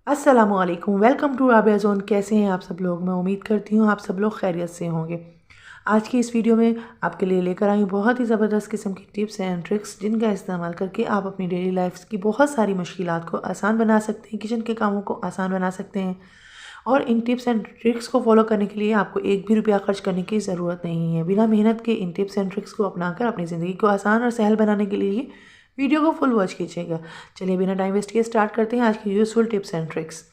अस्सलामुअलैकुम, welcome to Rabia zone. कैसे हैं आप सब लोग? मैं उम्मीद करती हूँ आप सब लोग खैरियत से होंगे। आज की इस वीडियो में आपके लिए लेकर आई हूँ बहुत ही ज़बरदस्त किस्म की टिप्स एंड ट्रिक्स, जिनका इस्तेमाल करके आप अपनी डेली लाइफ की बहुत सारी मुश्किलात को आसान बना सकते हैं, किचन के कामों को आसान बना सकते हैं। और इन टिप्स एंड ट्रिक्स को फॉलो करने के लिए आपको एक भी रुपया खर्च करने की ज़रूरत नहीं है। बिना मेहनत के इन टिप्स एंड ट्रिक्स को अपनाकर अपनी ज़िंदगी को आसान और सहल बनाने के लिए वीडियो को फुल वॉच कीजिएगा। चलिए बिना टाइम वेस्ट किए स्टार्ट करते हैं आज की यूज़फुल टिप्स एंड ट्रिक्स।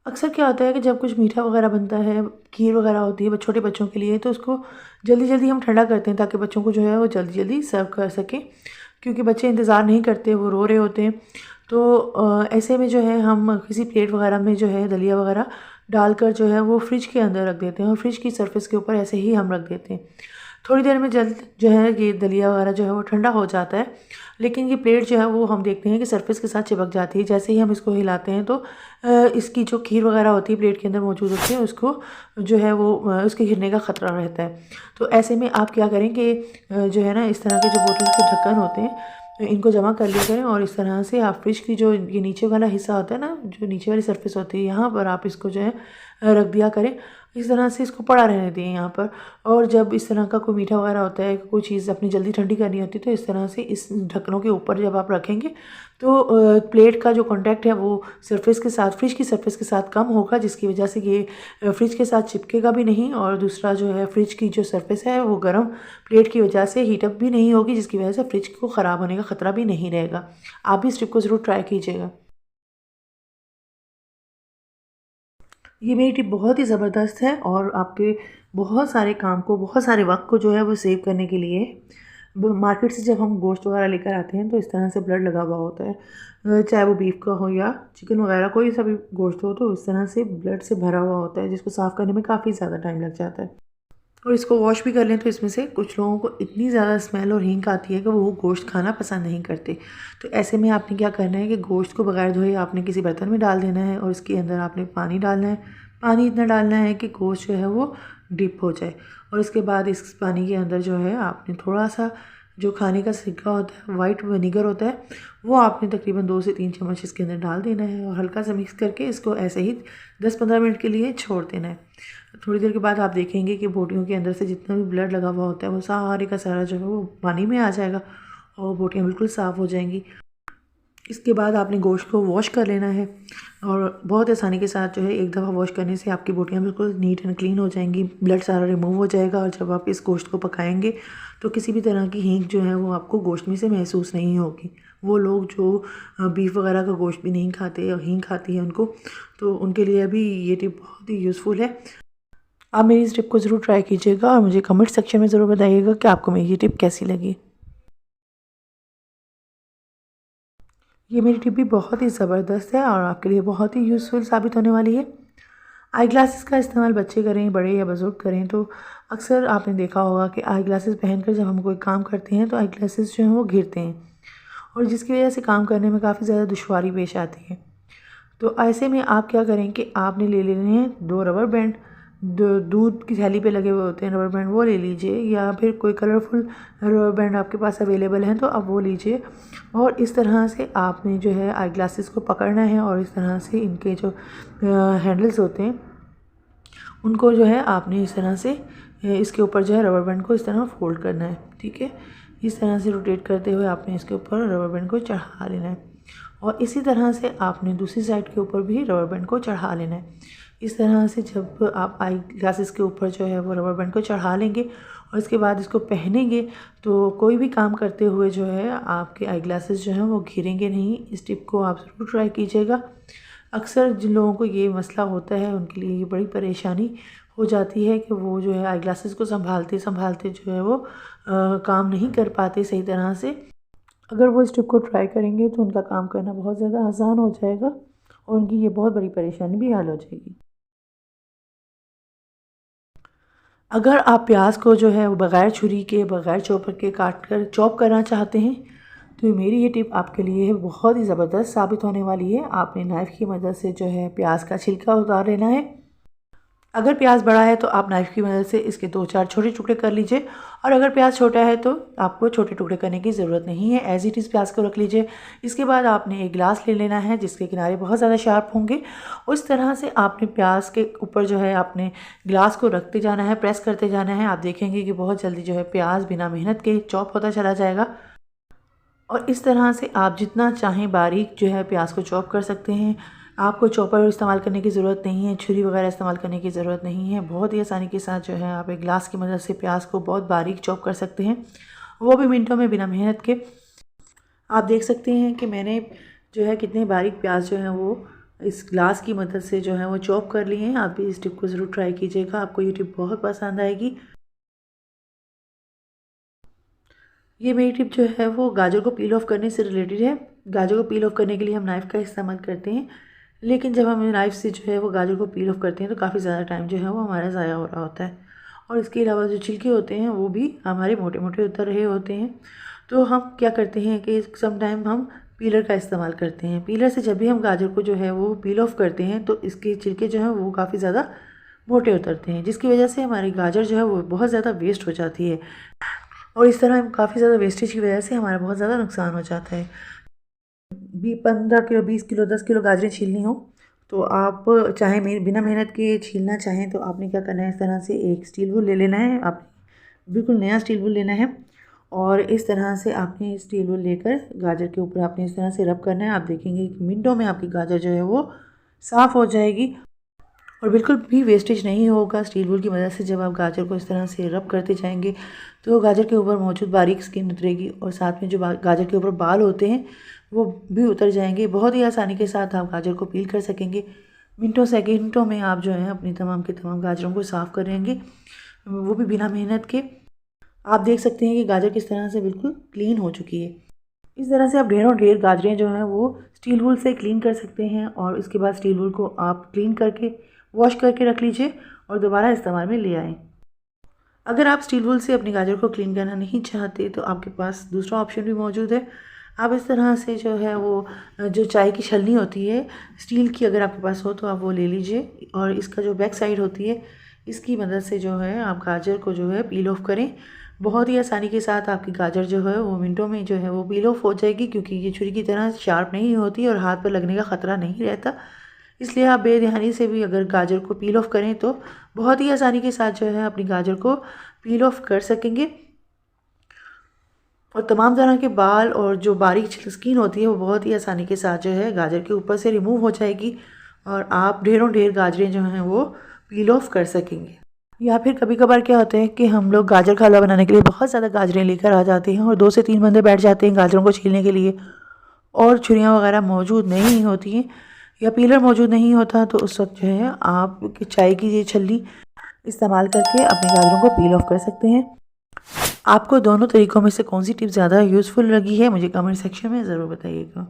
अक्सर क्या होता है कि जब कुछ मीठा वगैरह बनता है, खीर वगैरह होती है छोटे बच्चों के लिए, तो उसको जल्दी-जल्दी हम ठंडा करते हैं ताकि बच्चों को जो है वो जल्दी-जल्दी सर्व कर सकें। क्योंकि बच्चे इंतज़ार नहीं करते, वो रो रहे होते हैं। तो ऐसे में जो है हम किसी प्लेट वगैरह में जो है दलिया वगैरह डालकर जो है वो फ्रिज के अंदर रख देते हैं और फ्रिज की सरफेस के ऊपर ऐसे ही हम रख देते हैं। थोड़ी देर में जल्द जो है ये दलिया वगैरह जो है वो ठंडा हो जाता है। लेकिन ये प्लेट जो है वो हम देखते हैं कि सरफेस के साथ चिपक जाती है। जैसे ही हम इसको हिलाते हैं तो इसकी जो खीर वगैरह होती है प्लेट के अंदर मौजूद होती है, उसको जो है वो उसके गिरने का ख़तरा रहता है। तो ऐसे में आप क्या करें कि जो है ना इस तरह के जो बोतल के ढक्कन होते हैं, इनको जमा कर लिया करें और इस तरह से आप फ्रिज की जो ये नीचे वाला हिस्सा होता है ना, जो नीचे वाली सरफेस होती है, यहाँ पर आप इसको जो है रख दिया करें। इस तरह से इसको पड़ा रहने दें यहाँ पर। और जब इस तरह का कोई मीठा वगैरह होता है, कोई चीज़ अपनी जल्दी ठंडी करनी होती है, तो इस तरह से इस ढक्कनों के ऊपर जब आप रखेंगे तो प्लेट का जो कॉन्टैक्ट है वो सरफेस के साथ, फ्रिज की सरफेस के साथ कम होगा, जिसकी वजह से ये फ्रिज के साथ चिपकेगा भी नहीं। और दूसरा जो है फ्रिज की जो सरफेस है वो गर्म प्लेट की वजह से हीटअप भी नहीं होगी, जिसकी वजह से फ्रिज को ख़राब होने का ख़तरा भी नहीं रहेगा। आप भी इस टिप को ज़रूर ट्राई कीजिएगा। ये मेरी टिप बहुत ही ज़बरदस्त है और आपके बहुत सारे काम को, बहुत सारे वक़्त को जो है वो सेव करने के लिए। मार्केट से जब हम गोश्त वगैरह लेकर आते हैं तो इस तरह से ब्लड लगा हुआ होता है। चाहे वो बीफ का हो या चिकन वगैरह, कोई सा भी गोश्त हो, तो इस तरह से ब्लड से भरा हुआ होता है, जिसको साफ़ करने में काफ़ी ज़्यादा टाइम लग जाता है। और इसको वॉश भी कर लें तो इसमें से कुछ लोगों को इतनी ज़्यादा स्मेल और हींग आती है कि वो गोश्त खाना पसंद नहीं करते। तो ऐसे में आपने क्या करना है कि गोश्त को बगैर धोए आपने किसी बर्तन में डाल देना है और इसके अंदर आपने पानी डालना है। पानी इतना डालना है कि गोश्त जो है वो डिप हो जाए। और इसके बाद इस पानी के अंदर जो है आपने थोड़ा-सा जो खाने का सिरका होता है, वाइट विनेगर होता है, वो आपने तकरीबन 2 से 3 चम्मच इसके अंदर डाल देना है और हल्का सा मिक्स करके इसको ऐसे ही 10-15 मिनट के लिए छोड़ देना है। थोड़ी देर के बाद आप देखेंगे कि बोटियों के अंदर से जितना भी ब्लड लगा हुआ होता है वो सारे का सारा जो है वो पानी में आ जाएगा और बोटियाँ बिल्कुल साफ़ हो जाएंगी। इसके बाद आपने गोश्त को वॉश कर लेना है और बहुत आसानी के साथ जो है एक दफ़ा वॉश करने से आपकी बोटियाँ बिल्कुल नीट एंड क्लीन हो जाएंगी, ब्लड सारा रिमूव हो जाएगा। और जब आप इस गोश्त को पकाएंगे तो किसी भी तरह की हींग जो है वो आपको गोश्त में से महसूस नहीं होगी। वो लोग जो बीफ वगैरह का गोश्त भी नहीं खाते और हींग खाती है उनको, तो उनके लिए भी ये टिप बहुत ही यूज़फुल है। आप मेरी इस टिप को ज़रूर ट्राई कीजिएगा और मुझे कमेंट सेक्शन में ज़रूर बताइएगा कि आपको मेरी ये टिप कैसी लगी। ये मेरी टिप भी बहुत ही ज़बरदस्त है और आपके लिए बहुत ही यूज़फुल साबित होने वाली है। आई ग्लासेस का इस्तेमाल बच्चे करें, बड़े या बुज़ुर्ग करें, तो अक्सर आपने देखा होगा कि आई ग्लासेस पहनकर जब हम कोई काम करते हैं तो आई ग्लासेस जो हैं वो गिरते हैं और जिसकी वजह से काम करने में काफ़ी ज़्यादा दुश्वारी पेश आती है। तो ऐसे में आप क्या करें कि आपने ले लेने हैं 2 रबर बैंड, दूध की थैली पे लगे हुए होते हैं रबर बैंड, वो ले लीजिए, या फिर कोई कलरफुल रबर बैंड आपके पास अवेलेबल हैं तो आप वो लीजिए। और इस तरह से आपने जो है आई ग्लासेस को पकड़ना है और इस तरह से इनके जो हैंडल्स होते हैं उनको जो है आपने इस तरह से इसके ऊपर जो है रबर बैंड को इस तरह फोल्ड करना है, ठीक है। इस तरह से रोटेट करते हुए आपने इसके ऊपर रबर बैंड को चढ़ा लेना है और इसी तरह से आपने दूसरी साइड के ऊपर भी रबर बैंड को चढ़ा लेना है। इस तरह से जब आप आई ग्लासेस के ऊपर जो है वो रबर बैंड को चढ़ा लेंगे और इसके बाद इसको पहनेंगे तो कोई भी काम करते हुए जो है आपके आई ग्लासेस जो हैं वो घिरेंगे नहीं। इस टिप को आप ज़रूर ट्राई कीजिएगा। अक्सर जिन लोगों को ये मसला होता है उनके लिए ये बड़ी परेशानी हो जाती है कि वो जो है आई ग्लासेस को संभालते संभालते जो है वो काम नहीं कर पाते सही तरह से। अगर वो इस टिप को ट्राई करेंगे तो उनका काम करना बहुत ज़्यादा आसान हो जाएगा और उनकी ये बहुत बड़ी परेशानी भी हल हो जाएगी। अगर आप प्याज को जो है वो बग़ैर छुरी के, बग़ैर चॉपर के काट कर चॉप करना चाहते हैं तो मेरी ये टिप आपके लिए बहुत ही ज़बरदस्त साबित होने वाली है। आपने नाइफ़ की मदद से जो है प्याज का छिलका उतार लेना है। अगर प्याज बड़ा है तो आप नाइफ़ की मदद से इसके 2-4 छोटे टुकड़े कर लीजिए, और अगर प्याज छोटा है तो आपको छोटे टुकड़े करने की ज़रूरत नहीं है, एज़ इट इज़ प्याज को रख लीजिए। इसके बाद आपने एक गिलास ले लेना है जिसके किनारे बहुत ज़्यादा शार्प होंगे। उस तरह से आपने प्याज के ऊपर जो है आपने गिलास को रखते जाना है, प्रेस करते जाना है। आप देखेंगे कि बहुत जल्दी जो है प्याज बिना मेहनत के चॉप होता चला जाएगा। और इस तरह से आप जितना चाहें बारीक जो है प्याज को चॉप कर सकते हैं। आपको चॉपर इस्तेमाल करने की ज़रूरत नहीं है, छुरी वगैरह इस्तेमाल करने की ज़रूरत नहीं है। बहुत ही आसानी के साथ जो है आप एक ग्लास की मदद से प्याज को बहुत बारीक चॉप कर सकते हैं, वो भी मिनटों में बिना मेहनत के। आप देख सकते हैं कि मैंने जो है कितने बारीक प्याज जो हैं वो इस ग्लास की मदद से जो है वो चॉप कर लिए हैं। आप भी इस टिप को ज़रूर ट्राई कीजिएगा, आपको ये टिप बहुत पसंद आएगी। ये मेरी टिप जो है वो गाजर को पील ऑफ करने से रिलेटेड है। गाजर को पील ऑफ करने के लिए हम नाइफ़ का इस्तेमाल करते हैं, लेकिन जब हम नाइफ़ से जो है वो गाजर को पील ऑफ करते हैं तो काफ़ी ज़्यादा टाइम जो है वो हमारा ज़ाया हो रहा होता है, और इसके अलावा जो छिलके होते हैं वो भी हमारे मोटे मोटे उतर रहे होते हैं। तो हम क्या करते हैं कि सम टाइम हम पीलर का इस्तेमाल करते हैं। पीलर से जब भी हम गाजर को जो है वो पील ऑफ करते हैं तो इसके छिलके जो हैं वो काफ़ी ज़्यादा मोटे उतरते हैं, जिसकी वजह से हमारी गाजर जो है वो बहुत ज़्यादा वेस्ट हो जाती है, और इस तरह काफ़ी ज़्यादा वेस्टेज की वजह से हमारा बहुत ज़्यादा नुकसान हो जाता है। 15 किलो, 20 किलो, 10 किलो गाजरें छीलनी हो तो आप चाहे बिना मेहनत के छीलना चाहें तो आपने क्या करना है, इस तरह से एक स्टील वूल ले लेना है। आप बिल्कुल नया स्टील वूल लेना है, और इस तरह से आपने स्टील वूल लेकर गाजर के ऊपर आपने इस तरह से रब करना है। आप देखेंगे कि मिनटों में आपकी गाजर जो है वो साफ़ हो जाएगी, और बिल्कुल भी वेस्टेज नहीं होगा। स्टील वूल की मदद से जब आप गाजर को इस तरह से रब करते जाएंगे तो गाजर के ऊपर मौजूद बारीक स्किन उतरेगी, और साथ में जो गाजर के ऊपर बाल होते हैं वो भी उतर जाएंगे। बहुत ही आसानी के साथ आप गाजर को पील कर सकेंगे। मिनटों सेकेंडों में आप जो है अपनी तमाम के तमाम गाजरों को साफ़ करेंगे, वो भी बिना मेहनत के। आप देख सकते हैं कि गाजर किस तरह से बिल्कुल क्लीन हो चुकी है। इस तरह से आप ढेरों ढेर गाजरें जो हैं वो स्टील वूल से क्लीन कर सकते हैं, और इसके बाद स्टील वूल को आप क्लीन करके वॉश करके रख लीजिए और दोबारा इस्तेमाल में ले आएँ। अगर आप स्टील वूल से अपनी गाजर को क्लीन करना नहीं चाहते तो आपके पास दूसरा ऑप्शन भी मौजूद है। आप इस तरह से जो है वो जो चाय की छलनी होती है स्टील की, अगर आपके पास हो तो आप वो ले लीजिए, और इसका जो बैक साइड होती है इसकी मदद से जो है आप गाजर को जो है पील ऑफ करें। बहुत ही आसानी के साथ आपकी गाजर जो है वो मिनटों में जो है वो पील ऑफ हो जाएगी, क्योंकि ये छुरी की तरह शार्प नहीं होती और हाथ पर लगने का ख़तरा नहीं रहता। इसलिए आप बेध्यानी से भी अगर गाजर को पील ऑफ करें तो बहुत ही आसानी के साथ जो है अपनी गाजर को पील ऑफ कर सकेंगे, और तमाम तरह के बाल और जो बारीक स्किन होती है वो बहुत ही आसानी के साथ जो है गाजर के ऊपर से रिमूव हो जाएगी, और आप ढेरों ढेर गाजरें जो हैं वो पील ऑफ कर सकेंगे। या फिर कभी कभार क्या होता है कि हम लोग गाजर का हलवा बनाने के लिए बहुत ज़्यादा गाजरें लेकर आ जाते हैं, और 2 से 3 बंदे बैठ जाते हैं गाजरों को छीलने के लिए, और छुरियाँ वगैरह मौजूद नहीं होती हैं या पीलर मौजूद नहीं होता, तो उस वक्त जो है आप चाय की ये छलनी इस्तेमाल करके अपने गाजरों को पील ऑफ कर सकते हैं। आपको दोनों तरीक़ों में से कौन सी टिप ज़्यादा यूज़फुल लगी है मुझे कमेंट सेक्शन में ज़रूर बताइएगा।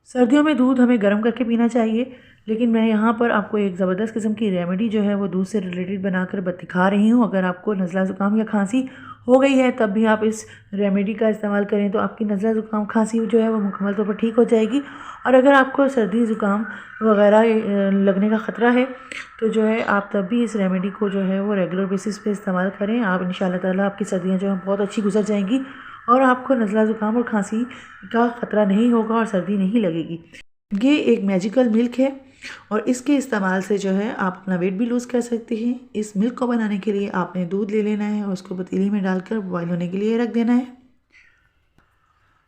सर्दियों में दूध हमें गर्म करके पीना चाहिए, लेकिन मैं यहाँ पर आपको एक ज़बरदस्त किस्म की रेमेडी जो है वो दूध से रिलेटेड बनाकर दिखा रही हूँ। अगर आपको नज़ला ज़ुकाम या खांसी हो गई है तब भी आप इस रेमेडी का इस्तेमाल करें तो आपकी नज़ला ज़ुकाम खांसी जो है वो मुकम्मल तौर पर ठीक हो जाएगी। और अगर आपको सर्दी ज़ुकाम वगैरह लगने का ख़तरा है तो जो है आप तब भी इस रेमेडी को जो है वो रेगुलर बेसिस पे इस्तेमाल करें। आप इंशाल्लाह ताला आपकी सर्दियाँ जो हैं बहुत अच्छी गुजर जाएंगी, और आपको नज़ला ज़ुकाम और खांसी का ख़तरा नहीं होगा और सर्दी नहीं लगेगी। ये एक मैजिकल मिल्क है, और इसके इस्तेमाल से जो है आप अपना वेट भी लूज़ कर सकते हैं। इस मिल्क को बनाने के लिए आपने दूध ले लेना है और उसको पतीली में डालकर बॉयल होने के लिए रख देना है।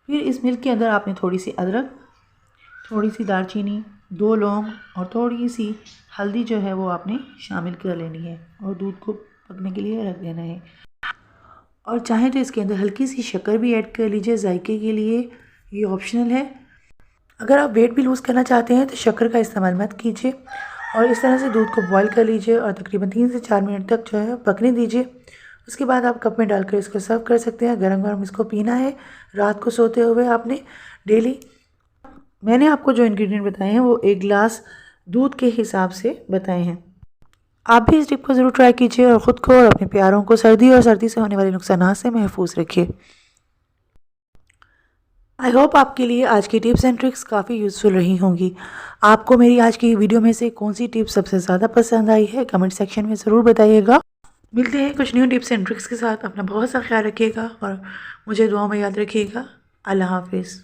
फिर इस मिल्क के अंदर आपने थोड़ी सी अदरक, थोड़ी सी दालचीनी, 2 लौंग और थोड़ी सी हल्दी जो है वो आपने शामिल कर लेनी है, और दूध को पकने के लिए रख देना है। और चाहें तो इसके अंदर हल्की सी शक्कर भी ऐड कर लीजिए जायके के लिए, ये ऑप्शनल है। अगर आप वेट भी लूज़ करना चाहते हैं तो शक्कर का इस्तेमाल मत कीजिए, और इस तरह से दूध को बॉईल कर लीजिए और तकरीबन 3 से 4 मिनट तक जो है पकने दीजिए। उसके बाद आप कप में डालकर इसको सर्व कर सकते हैं। गरम गरम इसको पीना है रात को सोते हुए आपने डेली। मैंने आपको जो इंग्रेडिएंट बताए हैं वो 1 गिलास दूध के हिसाब से बताए हैं। आप भी इस टिप को ज़रूर ट्राई कीजिए और ख़ुद को और अपने प्यारों को सर्दी और सर्दी से होने वाले नुकसान से महफूज रखिए। आई होप आपके लिए आज की टिप्स एंड ट्रिक्स काफ़ी यूज़फुल रही होंगी। आपको मेरी आज की वीडियो में से कौन सी टिप्स सबसे ज़्यादा पसंद आई है कमेंट सेक्शन में ज़रूर बताइएगा। मिलते हैं कुछ न्यू टिप्स एंड ट्रिक्स के साथ। अपना बहुत सा ख्याल रखिएगा और मुझे दुआ में याद रखिएगा। अल्लाह हाफिज़।